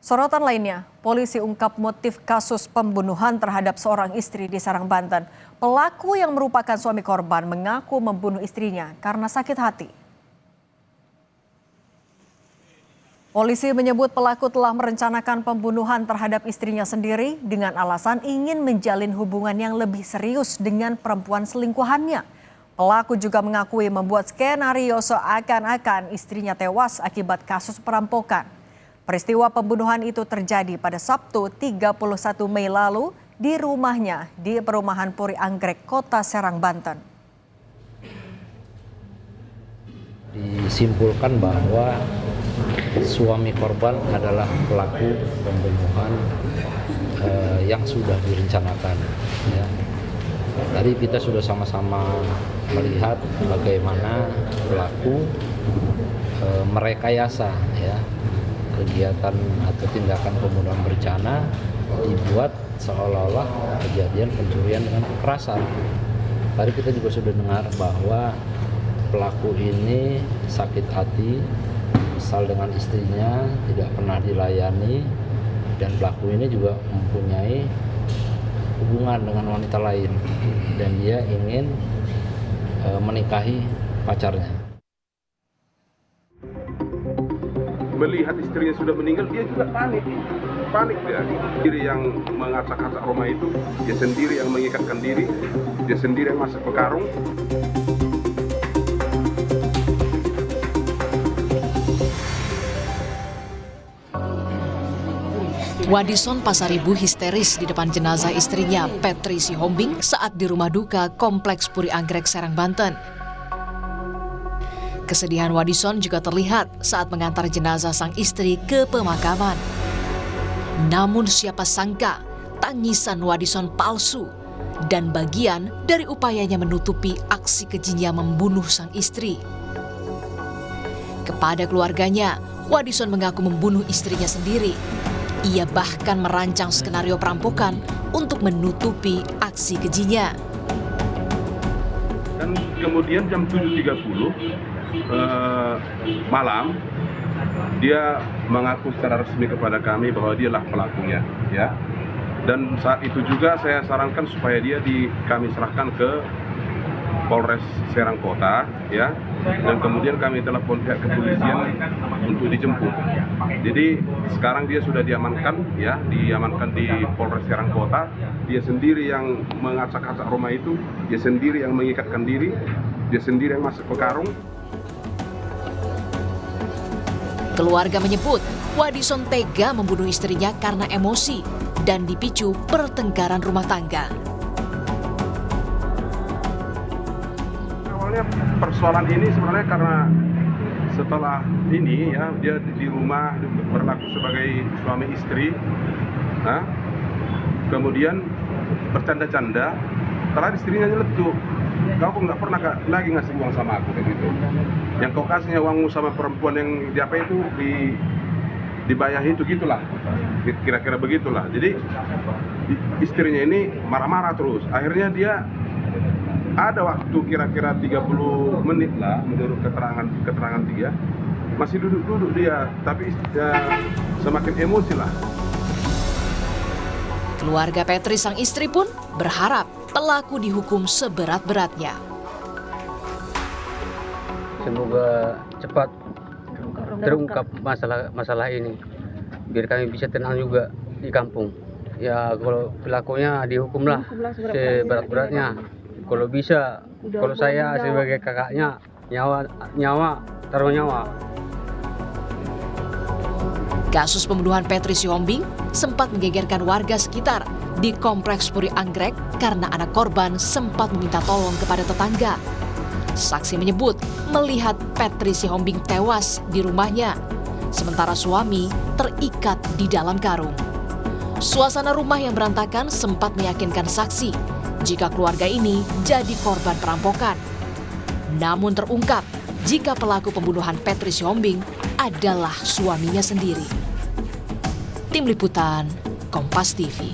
Sorotan lainnya, polisi ungkap motif kasus pembunuhan terhadap seorang istri di Serang, Banten. Pelaku yang merupakan suami korban mengaku membunuh istrinya karena sakit hati. Polisi menyebut pelaku telah merencanakan pembunuhan terhadap istrinya sendiri dengan alasan ingin menjalin hubungan yang lebih serius dengan perempuan selingkuhannya. Pelaku juga mengakui membuat skenario seakan-akan istrinya tewas akibat kasus perampokan. Peristiwa pembunuhan itu terjadi pada Sabtu 31 Mei lalu di rumahnya di perumahan Puri Anggrek, Kota Serang, Banten. Disimpulkan bahwa suami korban adalah pelaku pembunuhan yang sudah direncanakan. Ya. Tadi kita sudah sama-sama melihat bagaimana pelaku merekayasa ya kegiatan atau tindakan pembunuhan berencana dibuat seolah-olah kejadian pencurian dengan kekerasan. Tadi kita juga sudah dengar bahwa pelaku ini sakit hati, kesal dengan istrinya, tidak pernah dilayani, dan pelaku ini juga mempunyai hubungan dengan wanita lain dan dia ingin menikahi pacarnya. Melihat istrinya sudah meninggal, dia juga panik dia. Diri yang mengacak-acak rumah itu, dia sendiri yang mengikatkan diri, dia sendiri yang masuk ke karung. Wadison Pasaribu histeris di depan jenazah istrinya Petri Sihombing saat di rumah duka Kompleks Puri Anggrek, Serang, Banten. Kesedihan Wadison juga terlihat saat mengantar jenazah sang istri ke pemakaman. Namun siapa sangka tangisan Wadison palsu dan bagian dari upayanya menutupi aksi kejinya membunuh sang istri. Kepada keluarganya, Wadison mengaku membunuh istrinya sendiri. Ia bahkan merancang skenario perampokan untuk menutupi aksi kejinya. Dan kemudian jam 7.30 malam, dia mengaku secara resmi kepada kami bahwa dialah pelakunya, ya. Dan saat itu juga saya sarankan supaya kami serahkan ke Polres Serang Kota, ya. Dan kemudian kami telepon pihak kepolisian untuk dijemput. Jadi sekarang dia sudah diamankan, ya, diamankan di Polres Serang Kota. Dia sendiri yang mengacak-acak rumah itu, dia sendiri yang mengikatkan diri, dia sendiri yang masuk ke karung. Keluarga menyebut Wadison tega membunuh istrinya karena emosi dan dipicu pertengkaran rumah tangga. Awalnya persoalan ini sebenarnya karena setelah ini ya dia di rumah berlaku sebagai suami istri, kemudian bercanda-canda, karena istrinya nyeletuk, kau nggak pernah lagi ngasih uang sama aku kayak gitu. Yang kau kasihnya uangmu sama perempuan yang diapa itu dibayar itu gitulah, kira-kira begitulah. Jadi istrinya ini marah-marah terus. Akhirnya dia ada waktu kira-kira 30 menit lah menurut keterangan dia, masih duduk-duduk dia, tapi semakin emosi lah. Keluarga Petri sang istri pun berharap pelaku dihukum seberat-beratnya. Semoga cepat terungkap masalah ini, biar kami bisa tenang juga di kampung. Ya kalau pelakunya dihukumlah seberat-beratnya. Kalau bisa, kalau saya sebagai kakaknya, nyawa taruh nyawa. Kasus pembunuhan Petri Sihombing sempat menggegerkan warga sekitar di Kompleks Puri Anggrek karena anak korban sempat meminta tolong kepada tetangga. Saksi menyebut melihat Petri Sihombing tewas di rumahnya, sementara suami terikat di dalam karung. Suasana rumah yang berantakan sempat meyakinkan saksi jika keluarga ini jadi korban perampokan. Namun terungkap jika pelaku pembunuhan Petri Sihombing adalah suaminya sendiri. Tim Liputan, Kompas TV.